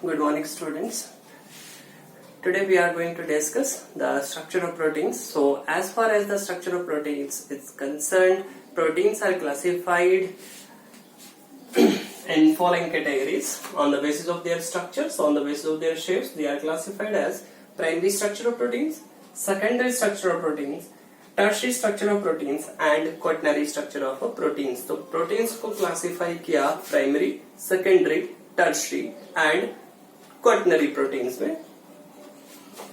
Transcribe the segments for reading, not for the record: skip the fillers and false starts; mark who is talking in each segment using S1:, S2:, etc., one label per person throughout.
S1: Good morning, students. Today we are going to discuss the structure of proteins. So, as far as the structure of proteins is concerned, proteins are classified in following categories on the basis of their structures, on the basis of their shapes. They are classified as primary structure of proteins, secondary structure of proteins, tertiary structure of proteins and quaternary structure of proteins. तो proteins को classify किया primary, secondary, tertiary and quaternary proteins में.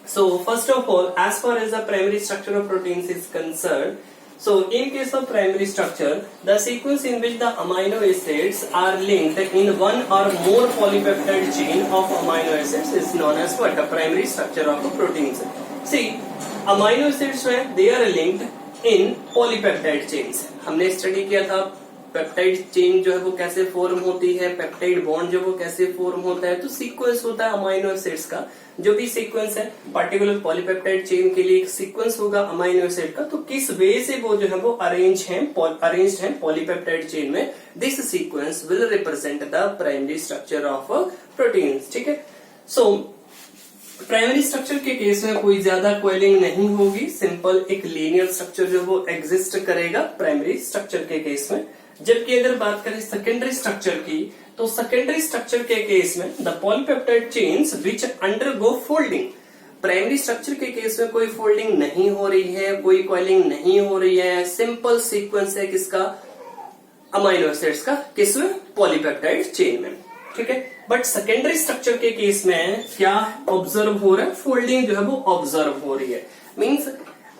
S1: So first of all, as far as the primary structure of proteins is concerned, so in case of primary structure, the sequence in which the amino acids are linked in one or more polypeptide chain of amino acids is known as what? A primary structure of proteins. See, amino acids में they are linked in polypeptide chains. हमने study किया था peptide chain जो है वो कैसे form होती है, पेप्टाइड बॉन्ड जो वो कैसे फॉर्म होता है. तो सीक्वेंस होता है अमाइनो एसिड्स का. जो भी सीक्वेंस है पर्टिकुलर पॉलीपेप्टाइड चेन के लिए एक सीक्वेंस होगा अमाइनो एसिड का. तो किस वे से वो जो है वो अरेंज्ड है पॉलीपेप्टाइड चेन में, this sequence will represent the primary structure of proteins. ठीक है. सो प्राइमरी स्ट्रक्चर के केस में कोई ज्यादा क्वेलिंग नहीं होगी, सिंपल एक लीनियर स्ट्रक्चर जो वो एग्जिस्ट करेगा प्राइमरी स्ट्रक्चर के केस में. जबकि अगर बात करें सेकेंडरी स्ट्रक्चर की, तो सेकेंडरी स्ट्रक्चर के केस में the polypeptide chains which undergo folding. Primary structure के केस में कोई फोल्डिंग नहीं हो रही है, कोई क्वेलिंग नहीं हो रही है, सिंपल सीक्वेंस है किसका, अमाइनो एसिड्स का, किसमें, पॉलीपेप्टाइड चेन में. ठीक है. बट सेकेंडरी स्ट्रक्चर के केस में क्या ऑब्जर्व हो रहा है, फोल्डिंग जो है वो ऑब्जर्व हो रही है. Means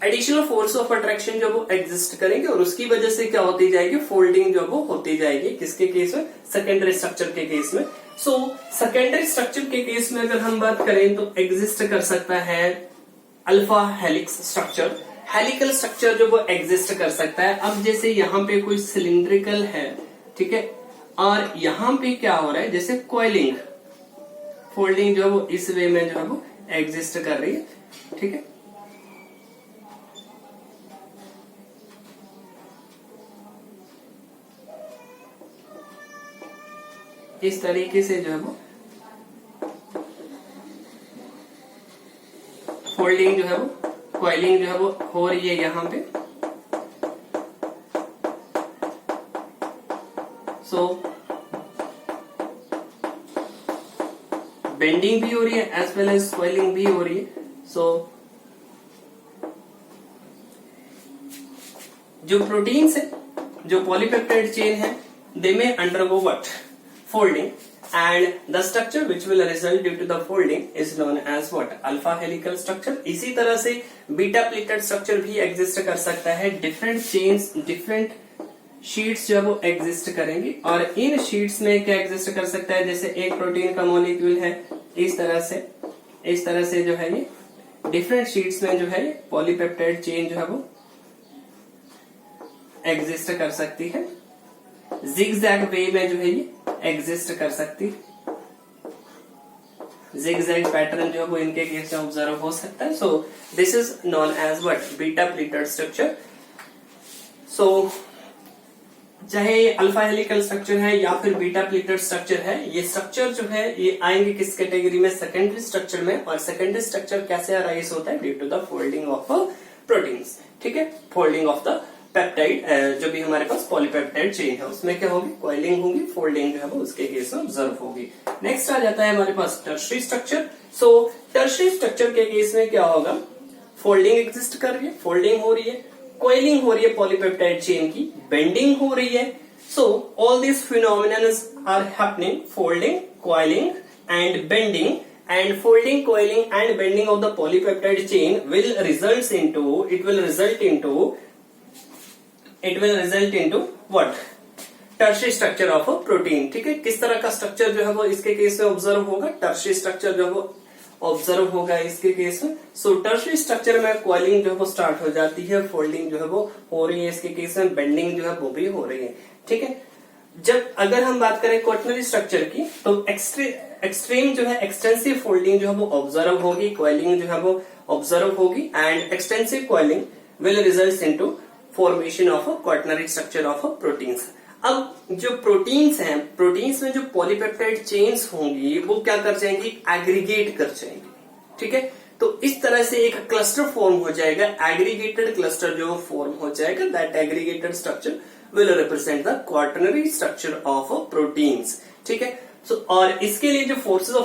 S1: additional force of attraction जो वो एग्जिस्ट करेंगे और उसकी वजह से क्या होती जाएगी, फोल्डिंग जो वो होती जाएगी. किसके केस में, सेकेंडरी स्ट्रक्चर के केस में. सो सेकेंडरी स्ट्रक्चर के केस में अगर हम बात करें तो एग्जिस्ट कर सकता है alpha helix structure, helical structure जो वो एग्जिस्ट कर सकता है. अब जैसे यहाँ पे कोई सिलिंड्रिकल है, ठीक है, और यहाँ पे क्या हो रहा है, जैसे कॉइलिंग, फोल्डिंग जो है वो इस वे में जो है वो एग्जिस्ट कर रही है. ठीक है. इस तरीके से जो है वो फोल्डिंग जो है वो, कॉइलिंग जो है वो हो रही है यहां पे. सो बेंडिंग भी हो रही है एज वेल एज कॉइलिंग भी हो रही है. सो जो प्रोटीन्स है, जो पॉलीपेप्टाइड चेन है, दे में undergo what, folding, and the structure which will result due to the folding is known as what, alpha helical structure. इसी तरह से बीटा प्लेटेड स्ट्रक्चर भी एग्जिस्ट कर सकता है. डिफरेंट चेन्स, डिफरेंट शीट्स जो है वो एग्जिस्ट करेंगी और इन शीट्स में क्या एग्जिस्ट कर सकता है, जैसे एक प्रोटीन का मॉलिक्यूल है, इस तरह से जो है ये डिफरेंट शीट्स में जो है पॉलीपेप्टाइड चेन जो है वो एग्जिस्ट कर सकती है. जिगजैग वे में जो है ये एग्जिस्ट कर सकती है. जिगजैग पैटर्न जो है वो इनके केस में ऑब्जर्व हो सकता है. So this is known as what, beta pleated structure. So चाहे अल्फा हेलिकल स्ट्रक्चर है या फिर बीटा प्लेटेड स्ट्रक्चर है, ये स्ट्रक्चर जो है ये आएंगे किस कैटेगरी में, सेकेंडरी स्ट्रक्चर में. और सेकेंडरी स्ट्रक्चर कैसे अराइज होता है, due to the folding of proteins. ठीक है. फोल्डिंग ऑफ द पेप्टाइड, जो भी हमारे पास पॉलीपेप्टाइड चेन है उसमें क्या होगी, कॉइलिंग होगी, फोल्डिंग जो है वो उसके केस में ऑब्जर्व होगी. नेक्स्ट आ जाता है हमारे पास टर्शियरी स्ट्रक्चर. सो टर्शियरी स्ट्रक्चर के केस में क्या होगा, फोल्डिंग एग्जिस्ट कर रही है, फोल्डिंग हो रही है, कॉइलिंग हो रही है पॉलीपेप्टाइड चेन की, बेंडिंग हो रही है. So all this phenomenons are happening, folding, coiling and bending. And folding, coiling and bending of the polypeptide chain will result into what? Tertiary structure of a protein. ठीक है. किस तरह का structure जो है वो इसके केस में ऑब्जर्व होगा, टर्शियरी स्ट्रक्चर जो है वो ऑब्जर्व होगा इसके केस में. सो टर्शियरी स्ट्रक्चर में कॉइलिंग जो है वो स्टार्ट हो जाती है, फोल्डिंग जो है वो हो रही है इसके केस में, बेंडिंग जो है वो भी हो रही है. ठीक है. जब अगर हम बात करें क्वाटरनरी स्ट्रक्चर की, तो एक्सट्रीम जो है एक्सटेंसिव फोल्डिंग जो है वो ऑब्जर्व होगी, कॉइलिंग जो है वो ऑब्जर्व होगी and extensive coiling will result into formation of a quaternary structure of proteins. अब जो प्रोटीन्स हैं, प्रोटीन्स में जो पॉलीपेप्टाइड चेन्स होंगी वो क्या कर जाएंगी, एग्रीगेट कर जाएंगी। ठीक है, तो इस तरह से एक क्लस्टर फॉर्म हो जाएगा, एग्रीगेटेड क्लस्टर जो फॉर्म हो जाएगा, that aggregated structure will represent the quaternary structure of proteins. ठीक है, सो और इसके लिए जो फोर्सेस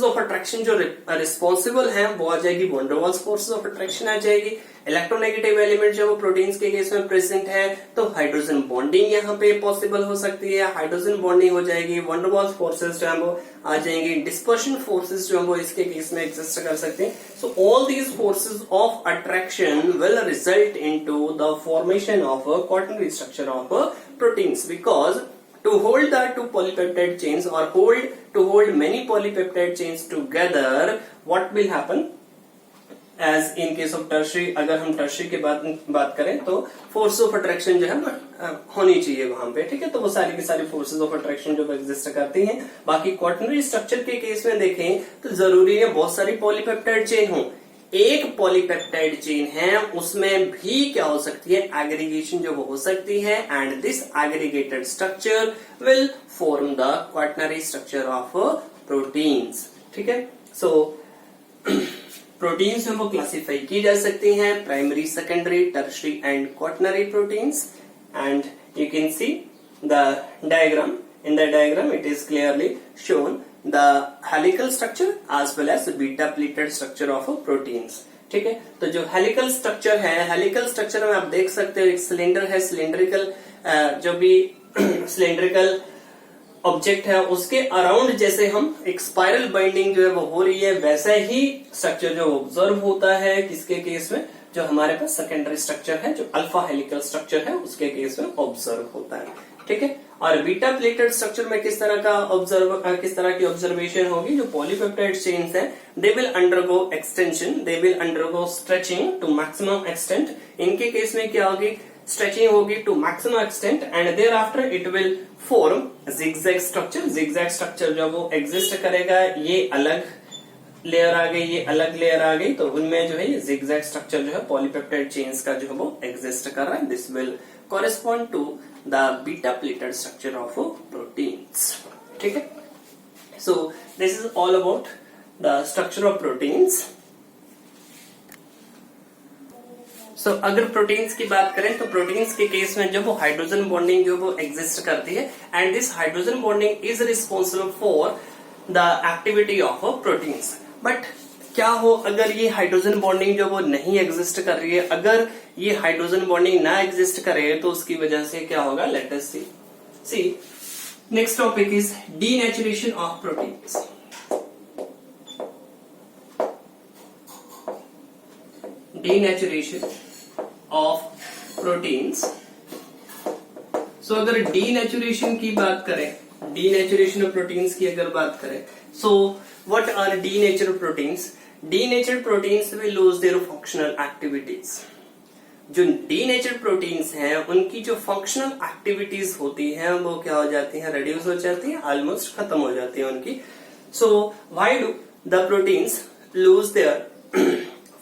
S1: ऑफ अट्रैक्शन जो रिस्पॉन्सिबल हैं वो आ जाएगी, van der Waals forces of attraction आ जाएगी। इलेक्ट्रोनेगेटिव एलिमेंट जो प्रोटीन्स के केस में प्रेजेंट है तो हाइड्रोजन बॉन्डिंग यहाँ पे पॉसिबल हो सकती है, हाइड्रोजन बॉन्डिंग हो जाएगी, वैन डर वाल्स फोर्सेस जो है वो आ जाएंगी, डिस्पर्शन फोर्सेस जो है वो इसके केस में एग्जिस्ट कर सकते हैं। सो all these forces of attraction will result into the formation of a quaternary structure of proteins, because to hold the two polypeptide chains or to hold many polypeptide chains together, what will happen? As in case of tertiary, अगर हम tertiary की बात करें तो force of attraction जो है होनी चाहिए वहां पे। ठीक है, तो वो सारी की सारी forces of attraction जो एग्जिस्ट करती हैं। बाकी quaternary structure के केस में देखें तो जरूरी है बहुत सारी polypeptide chain हो। एक पॉलीपेप्टाइड चेन है उसमें भी क्या हो सकती है, एग्रीगेशन जो वो हो सकती है, and this aggregated structure will form the quaternary structure of proteins. ठीक है, सो प्रोटीन्स में वो क्लासिफाई की जा सकती हैं, primary, secondary, tertiary and quaternary proteins. And you can see the diagram, in the diagram it is clearly shown the helical structure as well as beta pleated structure of proteins। ठीक है, तो जो helical structure है, helical structure में आप देख सकते हो एक सिलेंडर है, सिलेंड्रिकल जो भी सिलेंड्रिकल ऑब्जेक्ट है उसके अराउंड जैसे हम एक स्पाइरल बाइंडिंग जो है वो हो रही है, वैसा ही स्ट्रक्चर जो ऑब्जर्व होता है किसके केस में, जो हमारे पास सेकेंडरी स्ट्रक्चर है, जो अल्फा हेलिकल स्ट्रक्चर है उसके केस में ऑब्जर्व होता है। ठीक है, और बीटा प्लेटेड स्ट्रक्चर में किस तरह की ऑब्जर्वेशन होगी, जो पॉलीपेप्टाइड चेन्स हैं they will undergo extension, they will undergo stretching to maximum extent. इनके केस में क्या होगी, स्ट्रेचिंग होगी to maximum extent and thereafter it will form zigzag structure. Zigzag structure जो वो एग्जिस्ट करेगा, ये अलग लेयर आ गई, ये अलग लेयर आ गई, तो उनमें जो है ये जिगजैग स्ट्रक्चर जो है पॉलीपेप्टाइड चेन्स का जो है वो एग्जिस्ट कर रहा है। This will correspond to the beta pleated structure of proteins। ठीक है, so this is all about the structure of proteins। so अगर प्रोटीन्स की बात करें तो प्रोटीन्स के केस में जो वो हाइड्रोजन बॉन्डिंग जो वो एग्जिस्ट करती है, and this hydrogen bonding is responsible for the activity of proteins. But क्या हो अगर ये हाइड्रोजन बॉन्डिंग जो वो नहीं एग्जिस्ट कर रही है, अगर ये हाइड्रोजन बॉन्डिंग ना एग्जिस्ट करे तो उसकी वजह से क्या होगा, let us see next topic is denaturation of proteins. Denaturation of proteins. So अगर डीनेचुरेशन की बात करें, डीनेचुरेशन ऑफ प्रोटीन्स की अगर बात करें, so what are denatured proteins? Denatured proteins will lose their functional activities। जो डीनेचर्ड प्रोटीन्स हैं उनकी जो फंक्शनल एक्टिविटीज होती हैं वो क्या हो जाती हैं, रिड्यूस हो जाती हैं, ऑलमोस्ट खत्म हो जाती है उनकी। So why do the proteins loose their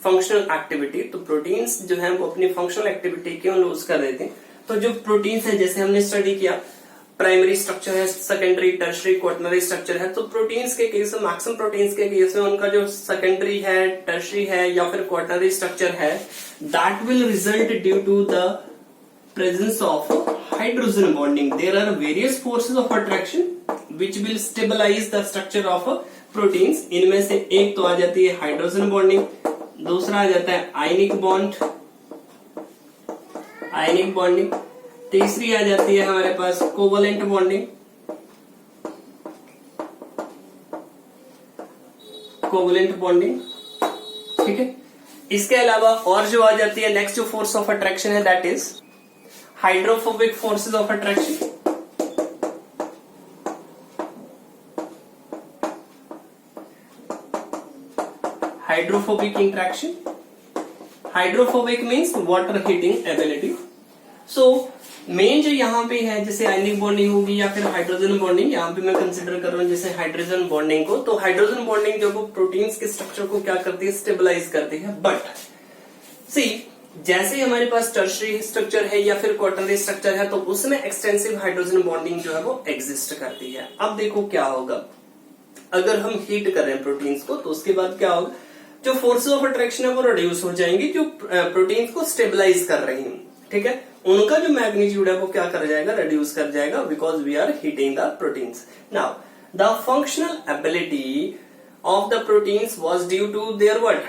S1: functional activity? तो प्रोटीन्स जो है वो अपनी फंक्शनल एक्टिविटी क्यों लूज कर देते हैं? तो जो प्रोटीन्स है, जैसे हमने स्टडी किया, प्राइमरी स्ट्रक्चर है, सेकेंडरी, टर्शियरी, क्वाटरनरी स्ट्रक्चर है, तो प्रोटीन्स के केस में, मैक्सिमम प्रोटीन्स के केस में उनका जो सेकेंडरी है, टर्शियरी है या फिर क्वाटरनरी स्ट्रक्चर है, that will result due to the presence of hydrogen bonding. There are various forces of attraction which will stabilize the structure of proteins. इनमें से एक तो आ जाती है हाइड्रोजन बॉन्डिंग, दूसरा आ जाता है आयनिक बॉन्ड, आयनिक बॉन्डिंग, तीसरी आ जाती है हमारे पास कोवलेंट बॉन्डिंग, कोवलेंट बॉन्डिंग। ठीक है, इसके अलावा और जो आ जाती है नेक्स्ट जो फोर्स ऑफ अट्रैक्शन है, that is hydrophobic forces of attraction. Hydrophobic interaction, hydrophobic means water heating ability. So main जो यहाँ पे है, जैसे आयनिक बॉन्डिंग होगी या फिर हाइड्रोजन बॉन्डिंग, यहाँ पे मैं कंसिडर कर रहा हूँ जैसे हाइड्रोजन बॉन्डिंग को, तो हाइड्रोजन बॉन्डिंग जो वो प्रोटीन्स के स्ट्रक्चर को क्या करती है, स्टेबलाइज करती है। बट सी जैसे ही हमारे पास टर्शरी स्ट्रक्चर है या फिर क्वाटरनरी स्ट्रक्चर है तो उसमें एक्सटेंसिव हाइड्रोजन बॉन्डिंग जो है वो एग्जिस्ट करती है। अब देखो क्या होगा, अगर हम हीट कर रहे हैं प्रोटीन्स को तो उसके बाद क्या होगा, जो फोर्सेस ऑफ अट्रैक्शन है वो रिड्यूस हो जाएंगी, जो प्रोटीन्स को स्टेबलाइज कर रही हैं, ठीक है, उनका जो मैग्नीट्यूड है वो क्या कर जाएगा, रिड्यूस कर जाएगा, because we are heating the proteins. Now the functional ability of the proteins was due to their what,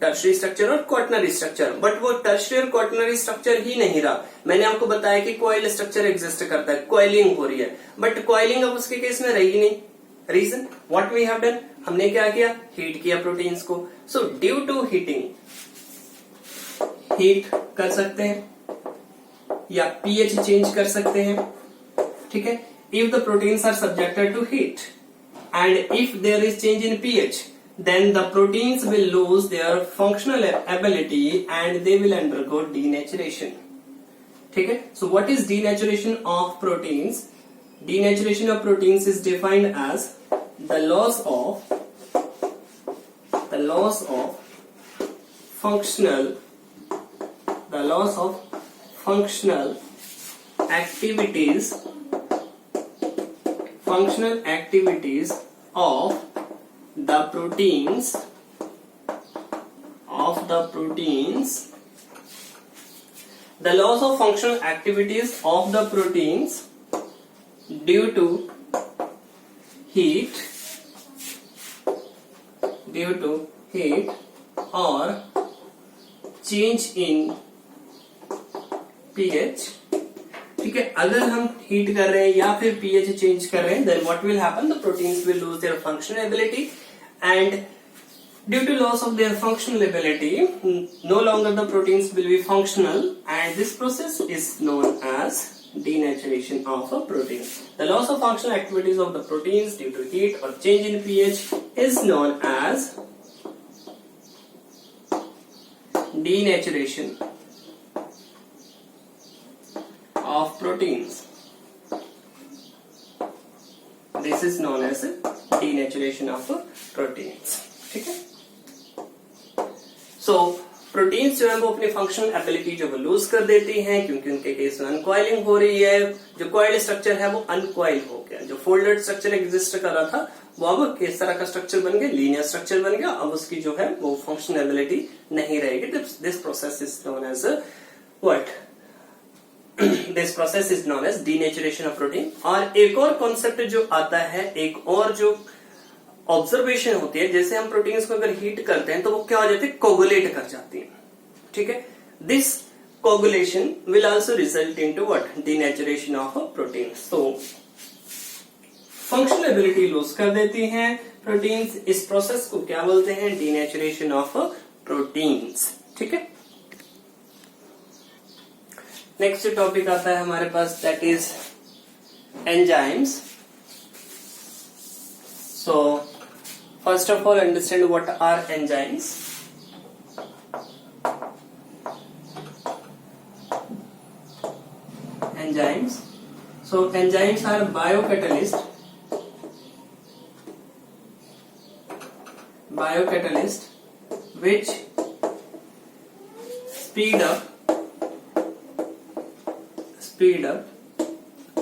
S1: tertiary structure और क्वाटरनरी स्ट्रक्चर, बट वो टर्शरी और क्वाटरनरी स्ट्रक्चर ही नहीं रहा। मैंने आपको बताया कि कॉइल स्ट्रक्चर एग्जिस्ट करता है, कॉइलिंग हो रही है, बट कॉइलिंग अब उसके केस में रहेगी नहीं। Reason what we have done, हमने क्या किया, हीट किया प्रोटीन्स को। So due to heating, heat कर सकते हैं या पीएच चेंज कर सकते हैं, ठीक है। If the proteins are subjected to heat and if there is change in pH, then the proteins will lose their functional ability and they will undergo denaturation, ठीक है। So what is denaturation of proteins? Denaturation of proteins is defined as the loss of functional activities of the proteins the loss of functional activities of the proteins due to heat or change in pH, ठीक है। अगर हम heat कर रहे हैं या फिर pH change कर रहे हैं, then what will happen, the proteins will lose their functional ability and due to loss of their functional ability, no longer the proteins will be functional, and this process is known as denaturation of a protein. The loss of functional activities of the proteins due to heat or change in pH is known as denaturation of proteins. This is known as denaturation of proteins, ठीक है। सो proteins जो है वो अपनी functional ability जो वो loose कर देती हैं, क्योंकि उनके केस में अनकॉइलिंग हो रही है, जो कॉइल्ड स्ट्रक्चर है वो अनकॉइल हो गया, जो फोल्डेड स्ट्रक्चर एग्जिस्ट कर रहा था वो अब किस तरह का स्ट्रक्चर बन गया, लीनियर स्ट्रक्चर बन गया, अब उसकी जो है वो फंक्शनल एबिलिटी नहीं रहेगी। This process is known as what, this process is known as denaturation of protein. और एक और कॉन्सेप्ट जो आता है, एक और जो ऑब्जर्वेशन होती है, जैसे हम प्रोटीन्स को अगर हीट करते हैं तो वो क्या हो जाती है, कोगुलेट कर जाती है, ठीक है। This coagulation will also result into what, denaturation of proteins. तो फंक्शनल एबिलिटी लूज कर देती हैं प्रोटीन्स, इस प्रोसेस को क्या बोलते हैं, डीनेचुरेशन ऑफ प्रोटीन्स, ठीक है। नेक्स्ट टॉपिक आता है हमारे पास, that is enzymes. So first of all, understand what are enzymes. Enzymes. So enzymes are biocatalyst which speed up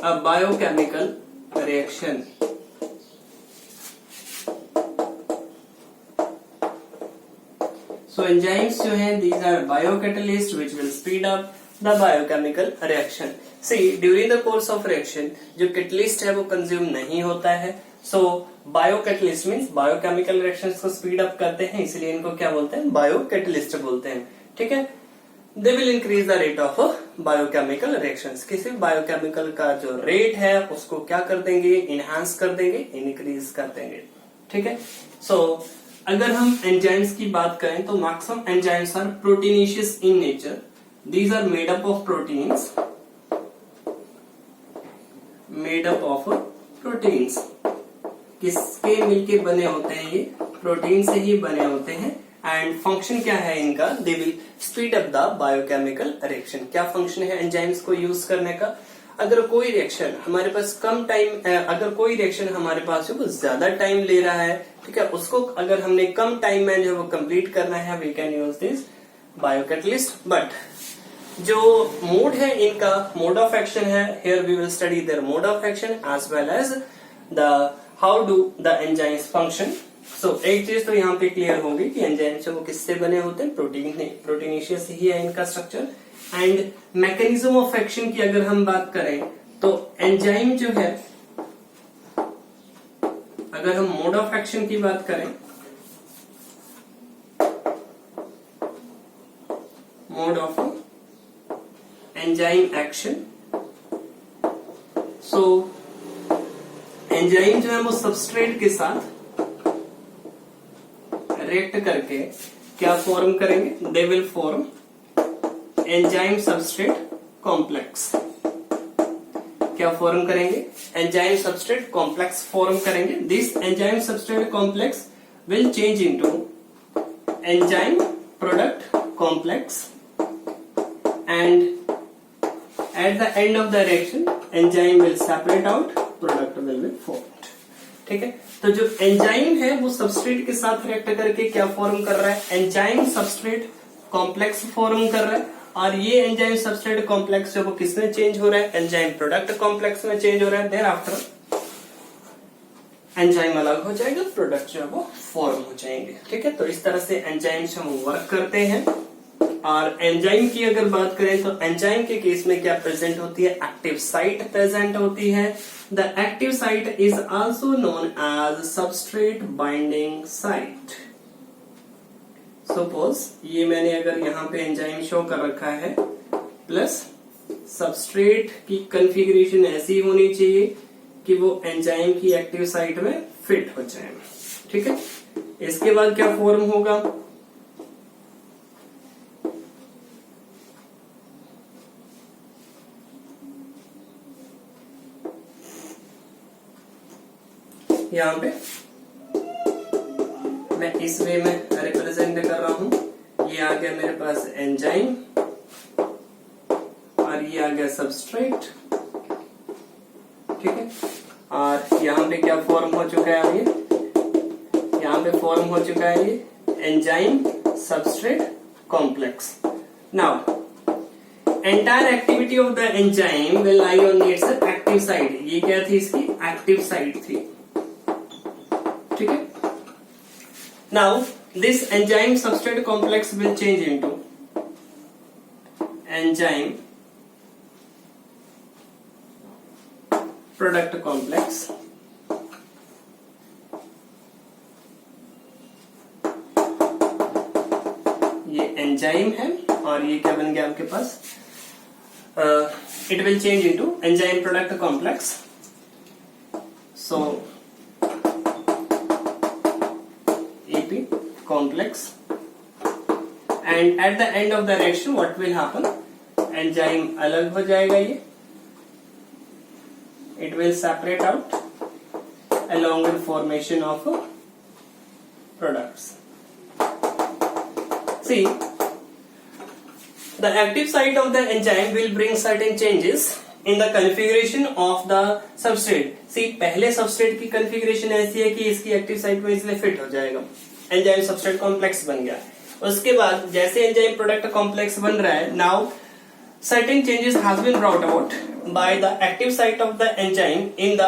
S1: a biochemical reaction. So enzymes जो हैं, these are biocatalysts which will speed up the biochemical reaction. See, during the course of reaction, जो catalyst है वो consume नहीं होता है. So biocatalyst means biochemical reactions को speed up करते हैं, इसलिए इनको क्या बोलते हैं, biocatalyst बोलते हैं, ठीक है। They will increase the rate of biochemical reactions. किसी biochemical का जो rate है उसको क्या कर देंगे, enhance कर देंगे, increase कर देंगे, ठीक है। So अगर हम एंजाइम्स की बात करें तो maximum enzymes are proteinaceous in nature. These are made up of proteins, किसके मिलके बने होते हैं, ये प्रोटीन से ही बने होते हैं। एंड फंक्शन क्या है इनका, they will speed up the biochemical reaction. क्या फंक्शन है एंजाइम्स को यूज करने का, अगर कोई रिएक्शन हमारे पास कम टाइम, अगर कोई रिएक्शन हमारे पास जो ज्यादा टाइम ले रहा है, ठीक है, उसको अगर हमने कम टाइम में जो वो कंप्लीट करना है, we can use this biocatalyst. But जो मोड है इनका, मोड ऑफ एक्शन है, here we will study their mode of action as well as the how do the enzymes function. So एक चीज तो यहाँ पे क्लियर होगी कि एंजाइम्स वो किससे बने होते हैं, प्रोटीनेशियस ही है इनका structure. And mechanism of action की अगर हम बात करें तो एंजाइम जो है, अगर हम मोड ऑफ एक्शन की बात करें, mode of enzyme action, so enzyme जो है वो सबस्ट्रेट के साथ रिएक्ट करके क्या फॉर्म करेंगे, they will form enzyme substrate complex. क्या फॉर्म करेंगे, एंजाइम सबस्ट्रेट कॉम्प्लेक्स फॉर्म करेंगे। This enzyme substrate complex will change into enzyme product complex and at the end of the reaction enzyme will separate out, product will be formed। ठीक है, तो जो enzyme है वो substrate के साथ react करके क्या फॉर्म कर रहा है, एंजाइम सबस्ट्रेट कॉम्प्लेक्स फॉर्म कर रहा है। और ये एंजाइम सबस्ट्रेट कॉम्प्लेक्स जो वो किसमें चेंज हो रहा है, एंजाइम प्रोडक्ट कॉम्प्लेक्स में चेंज हो रहा है। देयर आफ्टर एंजाइम अलग हो जाएगा, प्रोडक्ट जो है वो फॉर्म हो जाएंगे। ठीक है, तो इस तरह से एंजाइम्स हम वर्क करते हैं। और एंजाइम की अगर बात करें तो एंजाइम के केस में क्या प्रेजेंट होती है, एक्टिव साइट प्रेजेंट होती है। The active site is also known as substrate binding site. Suppose ये मैंने अगर यहाँ पे एंजाइम शो कर रखा है, प्लस सबस्ट्रेट की कॉन्फ़िगरेशन ऐसी होनी चाहिए कि वो एंजाइम की एक्टिव साइट में फिट हो जाए। ठीक है, इसके बाद क्या फॉर्म होगा, यहाँ पे मैं इस वे में रिप्रेजेंट कर रहा हूं। ये आ गया मेरे पास एंजाइम और ये आ गया सबस्ट्रेट। ठीक है, और यहाँ पे क्या फॉर्म हो चुका है, ये यहाँ पे फॉर्म हो चुका है ये enzyme substrate complex. Now entire activity of the enzyme will lie on its active site. ये क्या थी, इसकी एक्टिव साइट थी। ठीक है, now this enzyme substrate complex will change into enzyme product complex. ये एंजाइम है और ये क्या बन गया आपके पास, it will change into enzyme product complex. So complex, and at the end of the reaction what will happen, enzyme अलग हो जाएगा, ये it will separate out along with formation of products. See, the active site of the enzyme will bring certain changes in the configuration of the substrate. See, पहले substrate की configuration ऐसी है कि इसकी active site में इसलिए fit हो जाएगा, एंजाइम सबस्ट्रेट कॉम्प्लेक्स बन गया। उसके बाद जैसे एंजाइम प्रोडक्ट कॉम्प्लेक्स बन रहा है, now certain changes has been brought about by the active site of the enzyme in the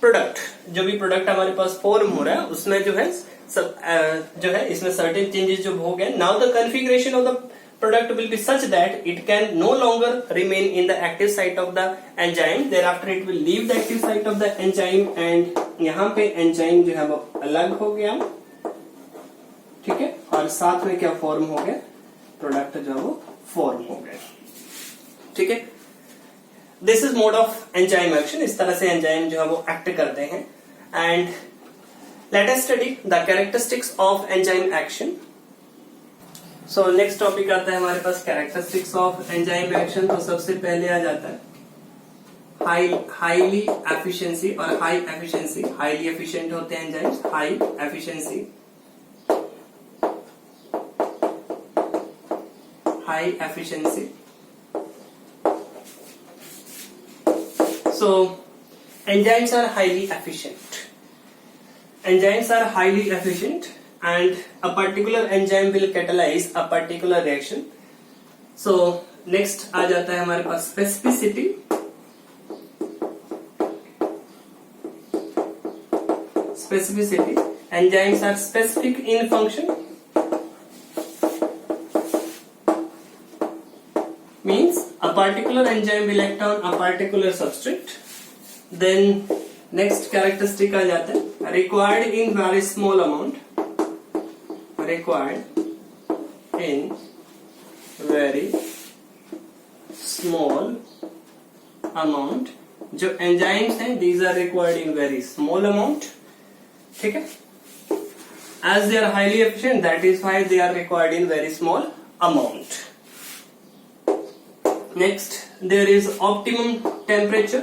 S1: product. जो भी प्रोडक्ट हमारे पास फॉर्म हो रहा है उसमें जो है इसमें सर्टेन चेंजेस जो हो गए। Now the configuration of the product will be such that it can no longer remain in the active site of the enzyme, thereafter it will leave the active site of the enzyme and यहाँ पे enzyme जो है वो अलग हो गया। ठीक है, और साथ में क्या फॉर्म हो गया, प्रोडक्ट जो है वो फॉर्म हो गया। ठीक है, this is mode of enzyme action. इस तरह से एंजाइम जो है वो एक्ट करते हैं। And let us study the characteristics of enzyme action. So next topic आता है हमारे पास कैरेक्टरिस्टिक्स ऑफ एंजाइम एक्शन। तो सबसे पहले आ जाता है हाईली एफिशिएंसी और हाई एफिशिएंसी। हाईली एफिशिएंट होते हैं enzymes, high efficiency, high efficiency. So enzymes are highly efficient. Enzymes are highly efficient and a particular enzyme will catalyze a particular reaction so next आ जाता है हमारे पास specificity. Specificity. Enzymes are specific in function. Means a particular enzyme will act on a particular substrate. Then next characteristic आ जाता है required in very small amount. Required in very small amount. जो enzymes हैं these are required in very small amount. ठीक है, as they are highly efficient, that is why they are required in very small amount. Next, there is optimum temperature.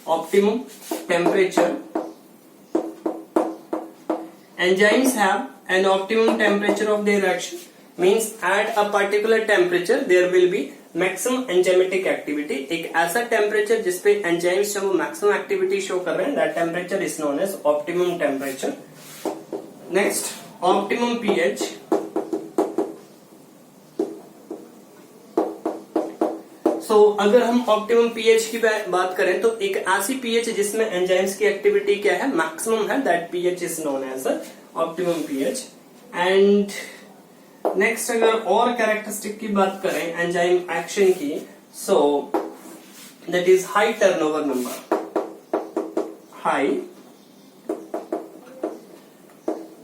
S1: Optimum temperature. Enzymes have an optimum temperature of their action. Means at a particular temperature there will be maximum enzymatic activity. एक ऐसा temperature जिसपे enzymes जो वो maximum activity show कर रहे हैं, that temperature is known as optimum temperature. Next, optimum pH. So अगर हम ऑप्टिमम पीएच की बात करें तो एक ऐसी पीएच जिसमें एंजाइम्स की एक्टिविटी क्या है, मैक्सिमम है, that pH is known as optimum pH. And next अगर और कैरेक्टरिस्टिक की बात करें एंजाइम एक्शन की, so that is high turnover number. High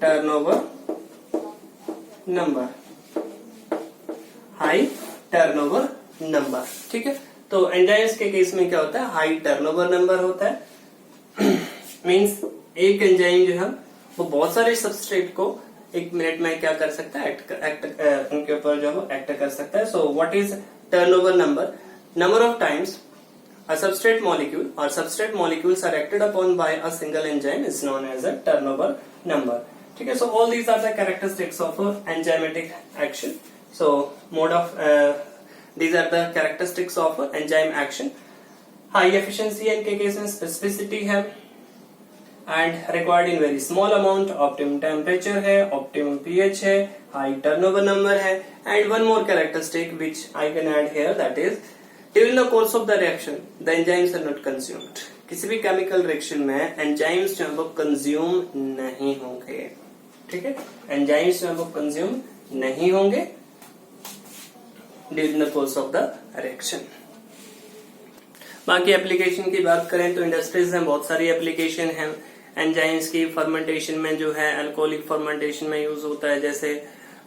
S1: turnover number. High turnover number. ठीक है, तो एंजाइम्स के केस में क्या होता है, हाई टर्नओवर नंबर होता है। मींस एक एंजाइम जो है वो बहुत सारे सबस्ट्रेट को एक मिनट में क्या कर सकता है, उनके ऊपर जो है एक्ट कर सकता है। So what is turnover number? Number of times a substrate molecule or substrate molecules are acted upon by a single enzyme is known as a turnover number. ठीक है, so all these are the characteristics of enzymatic action. So mode of these are the characteristics of enzyme action. High efficiency इनके case में specificity है and required in very small amount, optimum temperature है, optimum pH है, high turnover number है, and one more characteristic which I can add here, that is during the course of the reaction the enzymes are not consumed. किसी भी chemical reaction में enzymes जो है वो consume नहीं होंगे। ठीक है, एंजाइम्स जो है वो कंज्यूम नहीं होंगे during the course of the reaction. बाकी एप्लीकेशन की बात करें तो इंडस्ट्रीज में बहुत सारी एप्लीकेशन है। एंजाइम्स की फर्मेंटेशन में जो है अल्कोहलिक फर्मेंटेशन में यूज होता है, जैसे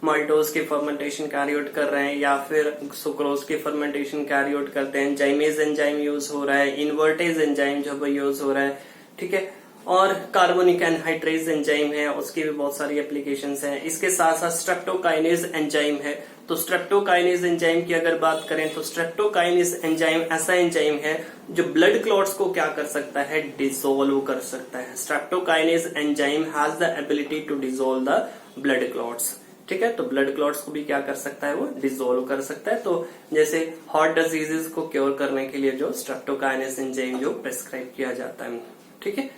S1: माल्टोज की फर्मेंटेशन कैरी आउट कर रहे हैं या फिर सुक्रोज की फर्मेंटेशन कैरी आउट करते हैं। जाइमेज एंजाइम यूज हो रहा है, इन्वर्टेज एंजाइम जो है यूज हो रहा है। ठीक है, और कार्बोनिक एनहाइड्रेज एंजाइम है, उसकी भी बहुत सारी एप्लीकेशंस हैं। इसके साथ साथ स्ट्रेप्टोकाइनेज एंजाइम है। तो स्ट्रेप्टोकाइनेज एंजाइम की अगर बात करें तो स्ट्रेप्टोकाइनेज एंजाइम ऐसा एंजाइम है जो ब्लड क्लॉट्स को क्या कर सकता है, डिसोल्व कर सकता है। Streptokinase enzyme has the ability to dissolve the blood clots. ठीक है, तो ब्लड क्लॉट्स को भी क्या कर सकता है, वो डिसोल्व कर सकता है। तो जैसे हार्ट डिजीजेस को क्योर करने के लिए जो स्ट्रेप्टोकाइनेज एंजाइम जो प्रेस्क्राइब किया जाता है। ठीक है,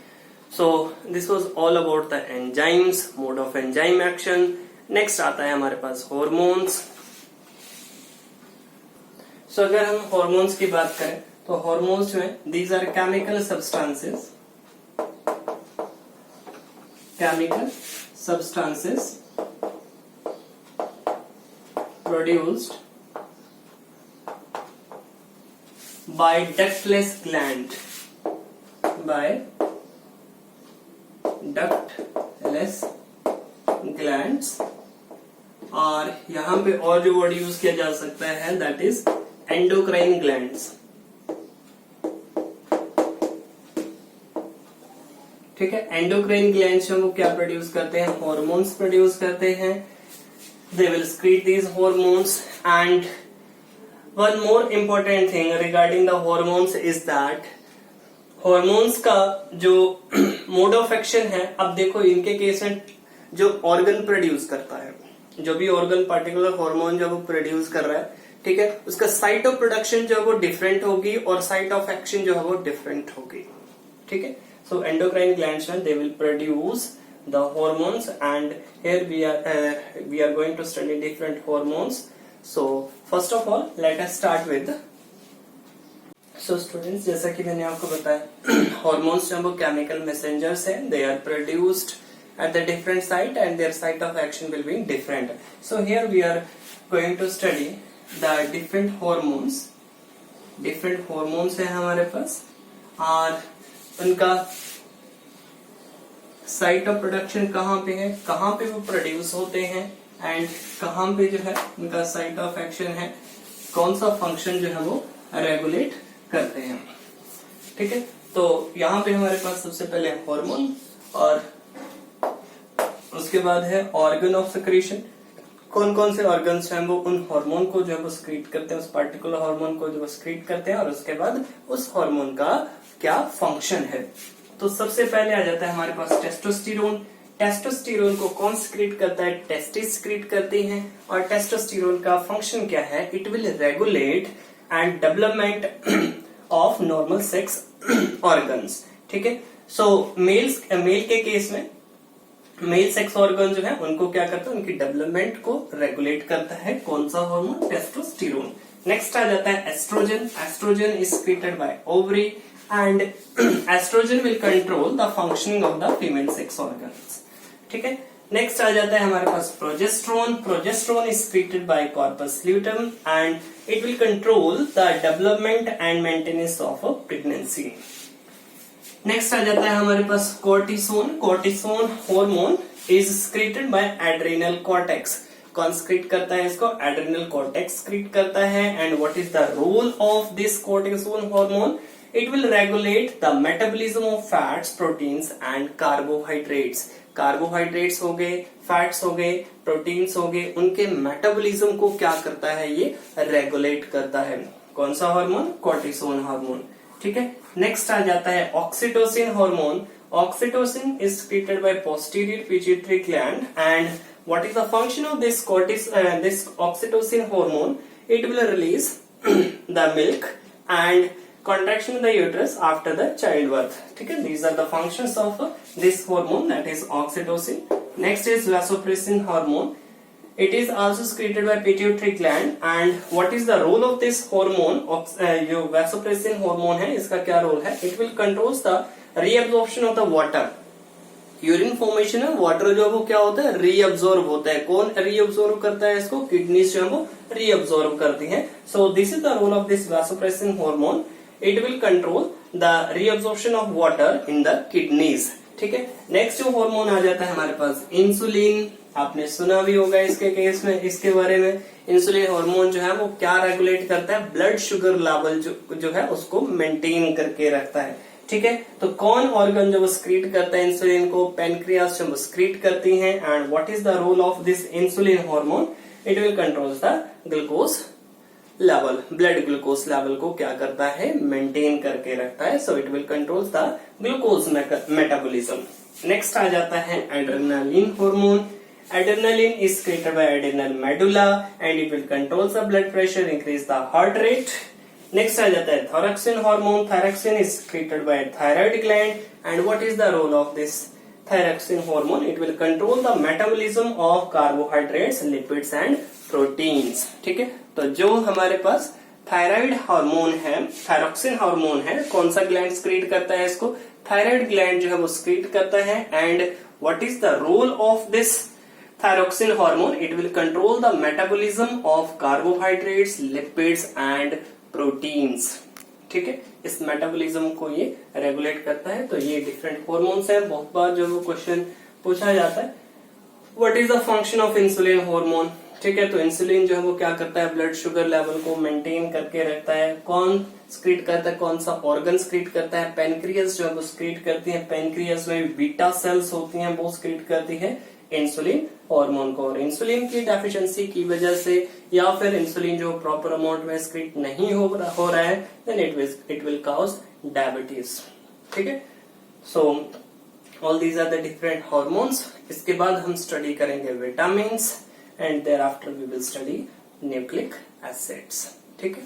S1: so this was all about the enzymes, mode of enzyme action. Next आता है हमारे पास हॉर्मोन्स। सो अगर हम हॉर्मोन्स की बात करें तो हॉर्मोन्स जो है these are chemical substances, chemical substances produced by ductless gland, by ductless glands। और यहां पे और जो वर्ड यूज किया जा सकता है दैट इज एंडोक्राइन ग्लैंड्स। ठीक है, एंडोक्राइन ग्लैंड्स वो क्या प्रोड्यूस करते हैं, हॉर्मोन्स प्रोड्यूस करते हैं। They will secrete these hormones, and one more important thing regarding the hormones is that hormones का जो mode of action है, अब देखो इनके केस में जो organ प्रोड्यूस करता है, जो भी organ पर्टिकुलर हार्मोन जो वो प्रोड्यूस कर रहा है, ठीक है, उसका साइट ऑफ प्रोडक्शन जो है वो डिफरेंट होगी और साइट ऑफ एक्शन जो है वो डिफरेंट होगी। ठीक है, सो एंडोक्राइन ग्लैंड्स में they will produce the hormones, and here we are going to study different hormones. So first of all let us start with, so students जैसा कि मैंने आपको बताया hormones जो chemical messengers हैं, they are produced at the different site and their site of action will be different. So here we are going to study the different hormones. different hormones है हमारे पास और उनका साइट ऑफ प्रोडक्शन कहाँ पे है, कहाँ पे वो प्रोड्यूस होते हैं, एंड कहाँ पे जो है उनका साइट ऑफ एक्शन है, कौन सा फंक्शन जो है वो रेगुलेट करते हैं. ठीक है, तो यहाँ पे हमारे पास सबसे पहले हार्मोन और उसके बाद है ऑर्गन ऑफ सिक्रीशन. कौन कौन से ऑर्गन्स हैं वो उन हार्मोन को जो है वो सिक्रीट करते हैं, उस पार्टिकुलर हार्मोन को जो वो सिक्रीट करते हैं, और उसके बाद उस हार्मोन का क्या फंक्शन है. तो सबसे पहले आ जाता है हमारे पास टेस्टोस्टेरोन. टेस्टोस्टेरोन को कौन सिक्रीट करता है, टेस्टिस सिक्रीट करती हैं, और टेस्टोस्टेरोन का फंक्शन क्या है, it will regulate and development of normal sex organs. ठीक है, सो मेल के केस में मेल सेक्स ऑर्गन जो है उनको क्या करता है, उनकी डेवलपमेंट को रेगुलेट करता है कौन सा हार्मोन, टेस्टोस्टेरोन. नेक्स्ट आ जाता है estrogen. Estrogen is secreted by ovary and estrogen will control the functioning of the female sex organs. ठीक है, नेक्स्ट आ जाता है हमारे पास progesterone. Progesterone is secreted by corpus luteum and it will control the development and maintenance of a pregnancy. Next आ जाता है हमारे पास cortisone. Cortisone hormone is secreted by adrenal cortex. कौन सिक्रीट करता है इसको, एड्रेनल कॉर्टेक्स सिक्रीट करता है. And what is the role of this cortisone hormone, it will regulate the metabolism of fats, proteins and carbohydrates. Carbohydrates हो गए, fats हो गए, प्रोटीन्स हो गए, उनके मेटाबॉलिज्म को क्या करता है, ये रेगुलेट करता है. कौन सा हार्मोन, कोर्टिसोन हार्मोन. ठीक है, नेक्स्ट आ जाता है oxytocin hormone. Oxytocin is secreted bye posterior pituitary gland and what is the function of this oxytocin hormone, it will release the milk and contraction of the uterus after the childbirth. ठीक है, these are the functions of this hormone, that is oxytocin. Next is vasopressin hormone. It is also secreted by pituitary gland. And what is the role of this hormone? जो vasopressin hormone है, इसका क्या role है, it will controls the reabsorption of the water. Urine formation है, water जो है वो क्या होता है, रीअब्सॉर्ब होता है. कौन रीअब्सॉर्ब करता है इसको, किडनीज जो है वो रीअब्सॉर्ब करती हैं. So this is the role of this vasopressin hormone. It will control the reabsorption of water in the kidneys. ठीक है, नेक्स्ट जो हार्मोन आ जाता है हमारे पास इंसुलिन. आपने सुना भी होगा इसके केस में, इसके बारे में. इंसुलिन हार्मोन जो है वो क्या रेगुलेट करता है, ब्लड शुगर लेवल जो है उसको मेंटेन करके रखता है. ठीक है, तो कौन ऑर्गन जो सिक्रीट करता है इंसुलिन को, पेनक्रियास जो सिक्रीट करती हैं. And what is the role of this insulin hormone, it will control the glucose level. Blood glucose level को क्या करता है, मेंटेन करके रखता है. So it will control the glucose metabolism. Next आ जाता है adrenaline hormone. Adrenaline is secreted by adrenal medulla and it will control the blood pressure, increase the heart rate. Next आ जाता है thyroxine hormone. Thyroxine is secreted bye thyroid gland and what is the role of this thyroxine hormone, it will control the metabolism of carbohydrates, lipids and proteins. ठीक है, तो जो हमारे पास thyroid hormone है, थायरॉक्सिन हार्मोन है, कौन सा ग्लैंड सिक्रीट करता है इसको, थायराइड ग्लैंड जो है वो सिक्रीट करता है. And what is the role of this thyroxine hormone, it will control the metabolism of carbohydrates, lipids and proteins. ठीक है, इस मेटाबॉलिज्म को ये रेगुलेट करता है. तो ये डिफरेंट हार्मोन्स हैं. बहुत बार जो वो क्वेश्चन पूछा जाता है, what is the function of insulin hormone. ठीक है, तो इंसुलिन जो है वो क्या करता है, ब्लड शुगर लेवल को मेंटेन करके रखता है. कौन सिक्रीट करता है, कौन सा ऑर्गन सिक्रीट करता है, पेनक्रियास जो है वो सिक्रीट करती है. पेनक्रियास में बीटा सेल्स होती हैं, वो सिक्रीट करती है इंसुलिन हार्मोन को. और इंसुलिन की डेफिशिएंसी की वजह से या फिर इंसुलिन जो प्रॉपर अमाउंट में सिक्रीट नहीं हो रहा है, then it will cause diabetes. ठीक है, so all these are the different hormones. इसके बाद हम स्टडी करेंगे vitamins and thereafter we will study nucleic acids. ठीक है,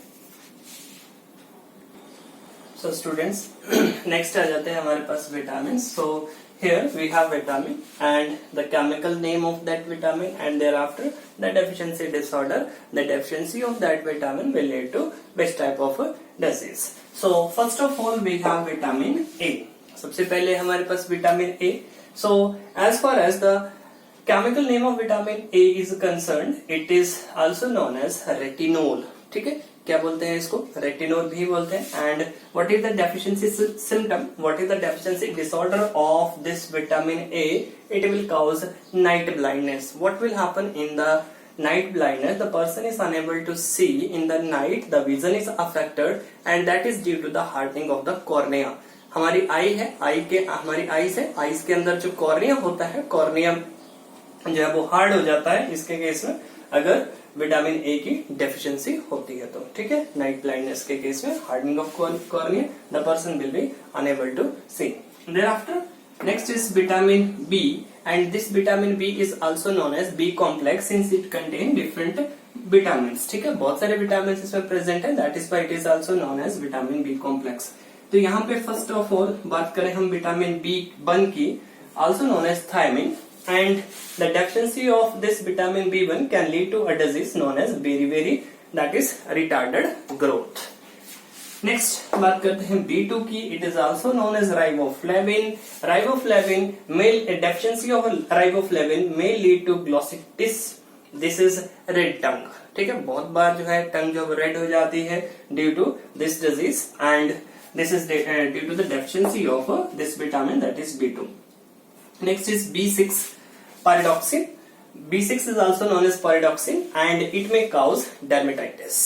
S1: So students, next आ जाते हैं हमारे पास vitamins. So here we have vitamin and the chemical name of that vitamin, and thereafter the deficiency disorder. The deficiency of that vitamin will lead to which type of disease. So first of all we have vitamin A. सबसे पहले हमारे पास vitamin A. So as far as the chemical name of vitamin A is concerned, it is also known as retinol. ठीक है, क्या बोलते हैं इसको? Retinol भी बोलते हैं. And what is the deficiency symptom, what is the deficiency disorder of this vitamin A? It will cause night blindness. What will happen in the night blindness? The person is unable to see in the night, the vision is affected and that is due to the hardening of the cornea. हमारी eye है, हमारी eyes है, eyes के अंदर जो cornea होता है, cornea जो है वो हार्ड हो जाता है इसके केस में अगर विटामिन ए की डेफिशिएंसी होती है तो. ठीक है, नाइट ब्लाइंडनेस के केस में hardening of cornea, the person will be unable to see. Thereafter next is vitamin B, and this vitamin B is also known as B complex since it contain different vitamin. ठीक है, बहुत सारे vitamin इसमें present है, that is why it is also known as vitamin B complex. तो यहाँ पे first of all बात करें हम विटामिन बी वन की, also known as thiamine, and the deficiency of this vitamin B1 can lead to a disease known as beriberi, that is retarded growth. Next बात करते हैं B2 की, it is also known as riboflavin. Riboflavin may, a deficiency of riboflavin may lead to glossitis. This is red tongue. ठीक है, बहुत बार जो है टंग जो रेड हो जाती है due to this disease, and this is due to the deficiency of this vitamin, that is B2. Next is B6, pyridoxine. B6 is also known as pyridoxine and it may cause dermatitis.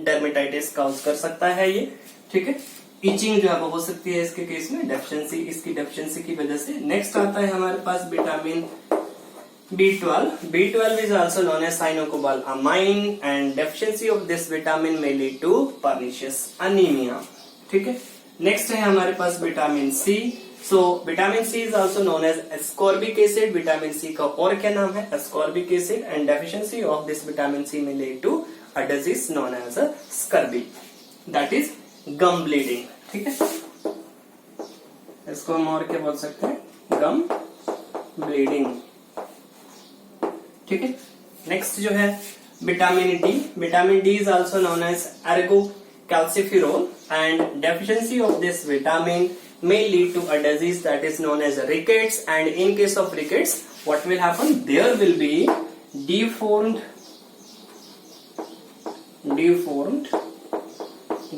S1: Dermatitis cause कर सकता है ये. ठीक है, etching जो है वो हो सकती है इसके केस में, डेफिशिएंसी, इसकी डेफिशिएंसी की वजह से. नेक्स्ट आता है हमारे पास vitamin B12. B12 is also known as cyanocobalamin and deficiency of this vitamin may lead to pernicious anemia. ठीक है, नेक्स्ट है हमारे पास vitamin C. So vitamin C is also known as ascorbic acid. Vitamin C का और क्या नाम है? Ascorbic acid, and deficiency of this vitamin C may lead to a disease known as scurvy, that is gum bleeding. ठीक है, इसको हम और क्या बोल सकते हैं? Gum bleeding. ठीक है, नेक्स्ट जो है vitamin D. Vitamin D is also known as ergocalciferol and deficiency of this vitamin may lead to a disease that is known as rickets, and in case of rickets what will happen? There will be deformed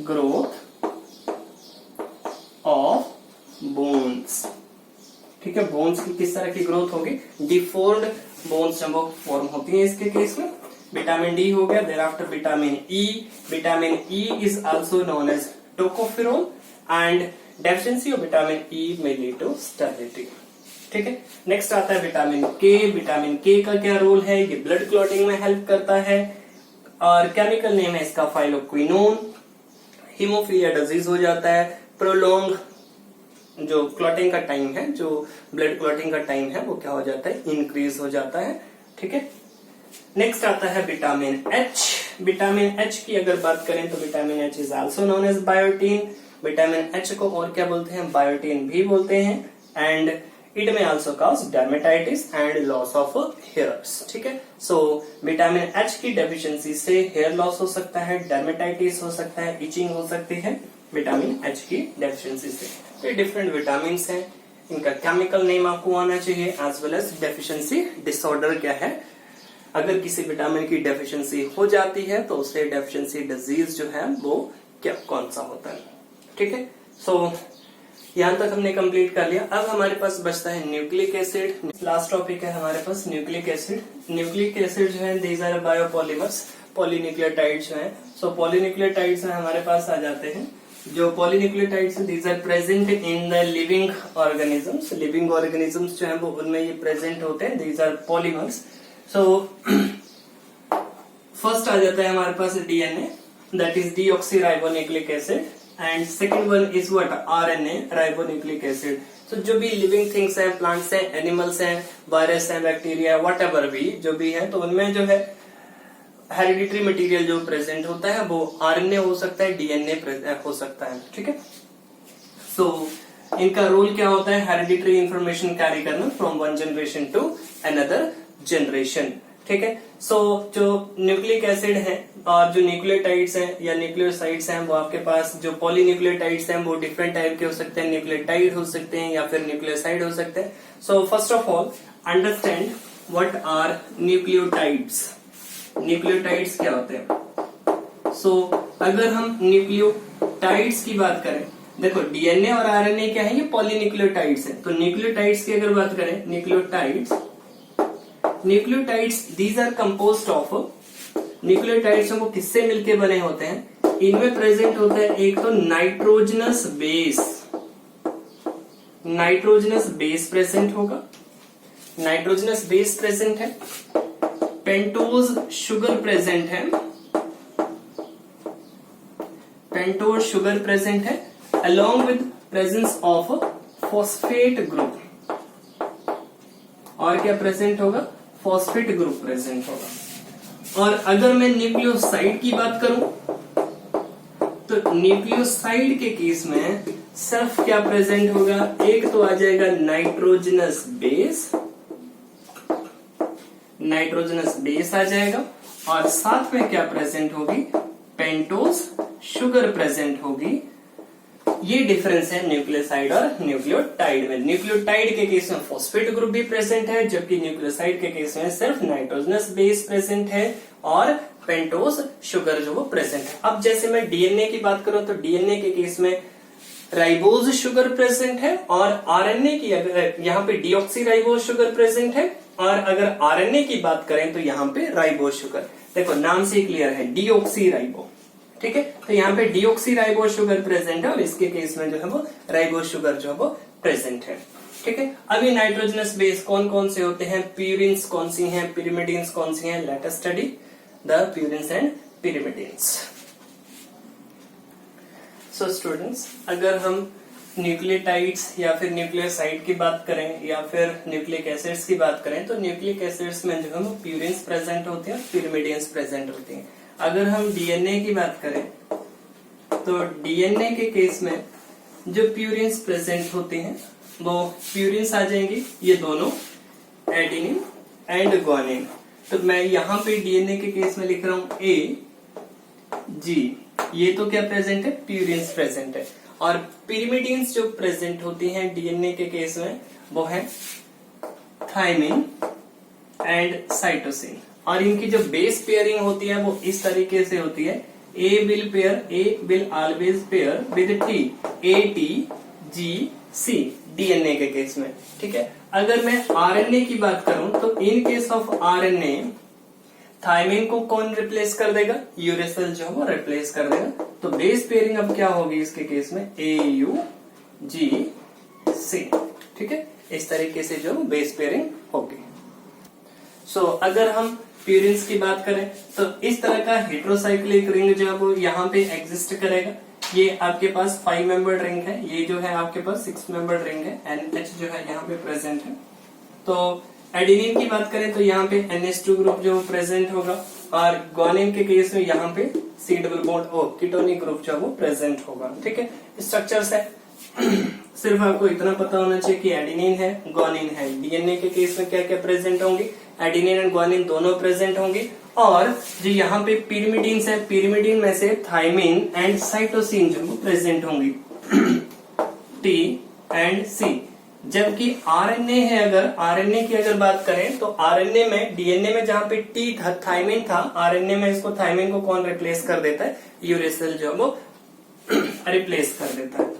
S1: growth of bones. ठीक है, bones की किस तरह की growth होगी? डिफोर्ड bones जब वो form होती है इसके केस में. विटामिन डी हो गया. Thereafter vitamin E. Vitamin E is also known as tocopherol and deficiency of vitamin E may lead to sterility. ठीक है, नेक्स्ट आता है विटामिन के. विटामिन के का क्या रोल है? ये ब्लड क्लॉटिंग में हेल्प करता है और केमिकल नेम है इसका फाइलोक्विनोन. हीमोफीलिया डिजीज हो जाता है. प्रोलॉन्ग जो क्लॉटिंग का टाइम है, जो ब्लड क्लॉटिंग का टाइम है वो क्या हो जाता है? इंक्रीज हो जाता है. ठीक है, नेक्स्ट आता है विटामिन एच. विटामिन एच की अगर बात करें तो vitamin H is also known as biotin. Vitamin H को और क्या बोलते हैं? बायोटीन भी बोलते हैं. And it may also cause dermatitis and loss of hairs. ठीक है, सो विटामिन एच की डेफिशिएंसी से हेयर लॉस हो सकता है, डर्मेटाइटिस हो सकता है, इचिंग हो सकती है विटामिन एच की डेफिशिएंसी से. तो ये डिफरेंट विटामिन हैं, इनका केमिकल नेम आपको आना चाहिए as well as deficiency disorder क्या है. अगर किसी विटामिन की डेफिशिएंसी हो जाती है तो उसे डेफिशिएंसी डिजीज जो है वो क्या कौन सा होता है. ठीक है, सो यहां तक हमने कंप्लीट कर लिया. अब हमारे पास बचता है न्यूक्लिक एसिड. लास्ट टॉपिक है हमारे पास न्यूक्लिक एसिड. न्यूक्लिक एसिड जो है दीज आर बायोपॉलीमर्स, पॉलीन्यूक्लियोटाइड्स जो है. सो पॉलीन्यूक्लियोटाइड्स हमारे पास आ जाते हैं. जो polynucleotides these are present in the living organisms. Living organisms जो है वो उनमें ये प्रेजेंट होते हैं. These are polymers. So first आ जाता है हमारे पास DNA, that is deoxyribonucleic acid, and second one is what? RNA ribonucleic acid. तो जो भी लिविंग थिंग्स हैं, प्लांट्स हैं, एनिमल्स हैं, वायरस हैं, बैक्टीरिया, व्हाटएवर भी जो भी है, तो उनमें जो है हेरिडिटरी मटेरियल जो प्रेजेंट होता है वो आरएनए हो सकता है, डीएनए हो सकता है. ठीक है, सो इनका रोल क्या होता है, हेरिडिटरी इंफॉर्मेशन कैरी करना from one generation to another generation. ठीक है, सो जो न्यूक्लिक एसिड है और जो न्यूक्लियोटाइड्स हैं या न्यूक्लियोसाइड्स हैं, वो आपके पास जो पॉलीन्यूक्लियोटाइड्स हैं वो डिफरेंट टाइप के हो सकते हैं, न्यूक्लियोटाइड हो सकते हैं या फिर न्यूक्लियोसाइड हो सकते हैं। So first of all understand what are nucleotides. Nucleotides क्या होते हैं? सो अगर हम न्यूक्लियोटाइड्स की बात करें, देखो डीएनए और आरएनए क्या है, ये पॉलीन्यूक्लियोटाइड्स है। तो न्यूक्लियोटाइड्स की अगर बात करें, nucleotides these are composed of, nucleotides वो किससे मिलके बने होते हैं, इनमें प्रेजेंट होता है एक तो nitrogenous base, nitrogenous base present होगा, नाइट्रोजनस बेस प्रेजेंट है, पेंटोज शुगर प्रेजेंट है, पेंटोज शुगर प्रेजेंट है, along with presence of phosphate group, और क्या प्रेजेंट होगा, फॉस्फेट ग्रुप प्रेजेंट होगा। और अगर मैं न्यूक्लियोसाइड की बात करूं तो न्यूक्लियोसाइड के केस में सिर्फ क्या प्रेजेंट होगा, एक तो आ जाएगा नाइट्रोजनस बेस, नाइट्रोजनस बेस आ जाएगा, और साथ में क्या प्रेजेंट होगी, पेंटोज शुगर प्रेजेंट होगी। ये डिफरेंस है न्यूक्लियोसाइड और न्यूक्लियोटाइड में। न्यूक्लियोटाइड के केस में फॉस्फेट ग्रुप भी प्रेजेंट है, जबकि न्यूक्लियोसाइड के केस में सिर्फ नाइट्रोजनस बेस प्रेजेंट है और पेंटोज शुगर जो वो प्रेजेंट है। अब जैसे मैं डीएनए की बात करूं तो डीएनए के केस में राइबोज शुगर प्रेजेंट है, और आरएनए की अगर यहाँ पे डीऑक्सी राइबोज शुगर प्रेजेंट है, और अगर आरएनए की बात करें तो यहाँ पे राइबोज शुगर, देखो नाम से क्लियर है, डीऑक्सी राइबो। ठीक है, तो यहाँ पे डीऑक्सी राइबोज शुगर प्रेजेंट है और इसके केस में जो है वो राइबोज शुगर जो है वो प्रेजेंट है। ठीक है, अभी नाइट्रोजनस बेस कौन कौन से होते हैं, प्यूरिन्स कौन सी हैं, पिरिमिडिन्स कौन सी हैं, let us study the purines and pyrimidines. So students, अगर हम न्यूक्लियोटाइड्स या फिर न्यूक्लियोसाइड की बात करें या फिर न्यूक्लिक एसिड्स की बात करें, तो न्यूक्लिक एसिड्स में जो है वो प्यूरिन्स प्रेजेंट होते हैं, पिरिमिडिन्स प्रेजेंट होती हैं। अगर हम डीएनए की बात करें तो डीएनए के केस में जो प्यूरिन्स प्रेजेंट होते हैं वो प्यूरिन्स आ जाएंगे, ये दोनों एडेनिन एंड ग्वानिन। तो मैं यहाँ पे डीएनए के केस में लिख रहा हूं ए जी, ये तो क्या प्रेजेंट है, प्यूरिन्स प्रेजेंट है। और पिरिमिडिन्स जो प्रेजेंट होती हैं डीएनए के केस में वो है थायमिन एंड साइटोसिन, और इनकी जो बेस पेयरिंग होती है वो इस तरीके से होती है, A will always pair with T, A T G C DNA के केस में। ठीक है, अगर मैं आरएनए की बात करूं तो in case of RNA thymine को कौन रिप्लेस कर देगा, यूरेसिल जो है वो रिप्लेस कर देगा। तो बेस पेयरिंग अब क्या होगी इसके केस में, ए यू जी सी। ठीक है, इस तरीके से जो बेस पेयरिंग होगी। सो अगर हम प्यूरिन्स की बात करें तो इस तरह का हेट्रोसाइक्लिक रिंग जो है वो यहाँ पे एग्जिस्ट करेगा। ये आपके पास 5 मेंबर्ड रिंग है, ये जो है आपके पास 6 मेंबर्ड रिंग है, NH जो है यहाँ पे प्रेजेंट है। तो एडेनिन की बात करें तो यहाँ पे NH2 ग्रुप जो प्रेजेंट होगा, और ग्वानिन के केस में यहाँ पे C double bond O ketonic group जो वो प्रेजेंट होगा। ठीक है, स्ट्रक्चर से सिर्फ आपको इतना पता होना चाहिए कि एडेनिन है, ग्वानिन है। डीएनए के केस में क्या क्या प्रेजेंट होंगे, एडेनिन एंड ग्वानिन दोनों प्रेजेंट होंगे, और जो यहाँ पे पिरिमिडिन्स है, पिरिमिडिन में से थायमिन एंड साइटोसिन जो प्रेजेंट होंगी, टी एंड सी। जबकि आरएनए है, अगर आरएनए की अगर बात करें तो आरएनए में, डीएनए में जहाँ पे टी था, थायमिन था, आरएनए में इसको थायमिन को कौन रिप्लेस कर देता है, यूरेसिल जो वो रिप्लेस कर देता है।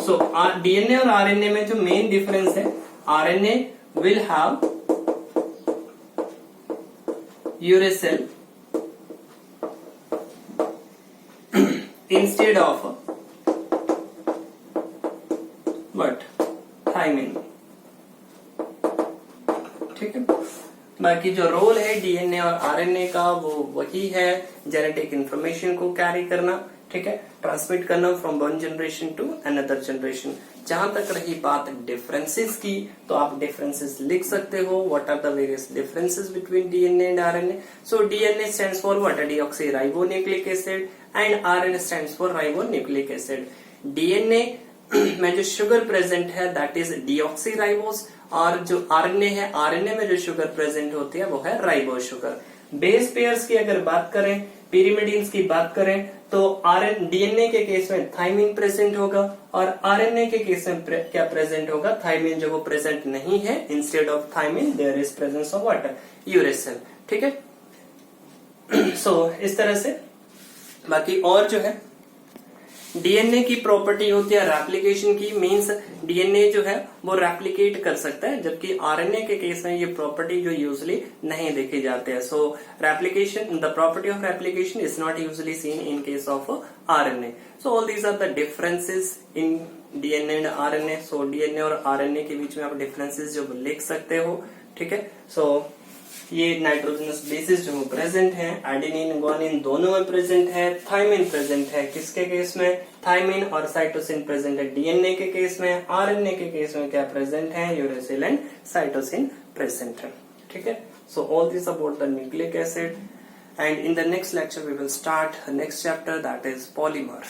S1: सो डीएनए और आरएनए में जो मेन डिफरेंस है, RNA will have uracil instead of what, thymine. ठीक है, बाकी जो रोल है डीएनए और आरएनए का वो वही है, जेनेटिक इंफॉर्मेशन को कैरी करना, ठीक है, ट्रांसमिट करना from one generation to another generation. जहां तक रही बात डिफरेंसेस की, तो आप डिफरेंसेस लिख सकते हो, what are the various differences between DNA and RNA. So DNA stands for what, deoxyribonucleic acid, and RNA stands for ribonucleic acid. DNA में जो शुगर प्रेजेंट है दैट इज डीऑक्सीराइबोस, और जो आरएनए है, आरएनए में जो शुगर प्रेजेंट होती है वो है राइबोस शुगर। बेस पेयर्स की अगर बात करें, पिरिमिडीन्स की बात करें, तो डीएनए के केस में थाइमिन प्रेजेंट होगा, और आरएनए के केस में क्या प्रेजेंट होगा, थाइमिन जो वो प्रेजेंट नहीं है, instead of thymine there is presence of what, uracil. ठीक है। सो इस तरह से बाकी और जो है डीएनए की प्रॉपर्टी होती है रेप्लिकेशन की, मींस डीएनए जो है वो रेप्लिकेट कर सकता है, जबकि आरएनए के केस में ये प्रॉपर्टी जो यूजुअली नहीं देखी जाते हैं। So replication, the property of replication is not usually seen in case of RNA. So all these are the differences in DNA and RNA. So DNA और आरएनए के बीच में आप डिफरेंसेस जो लिख सकते हो। ठीक है। सो ये नाइट्रोजनस बेसिस जो प्रेजेंट है, एडेनिन ग्वानिन दोनों में प्रेजेंट है। थाइमिन प्रेजेंट है किसके केस में, थाइमिन, और साइटोसिन प्रेजेंट है डीएनए के केस में। आरएनए के केस में क्या प्रेजेंट है, यूरेसिल एंड साइटोसिन प्रेजेंट है। ठीक है। So all this about the nucleic acid, and in the next lecture we will start next chapter that is polymer.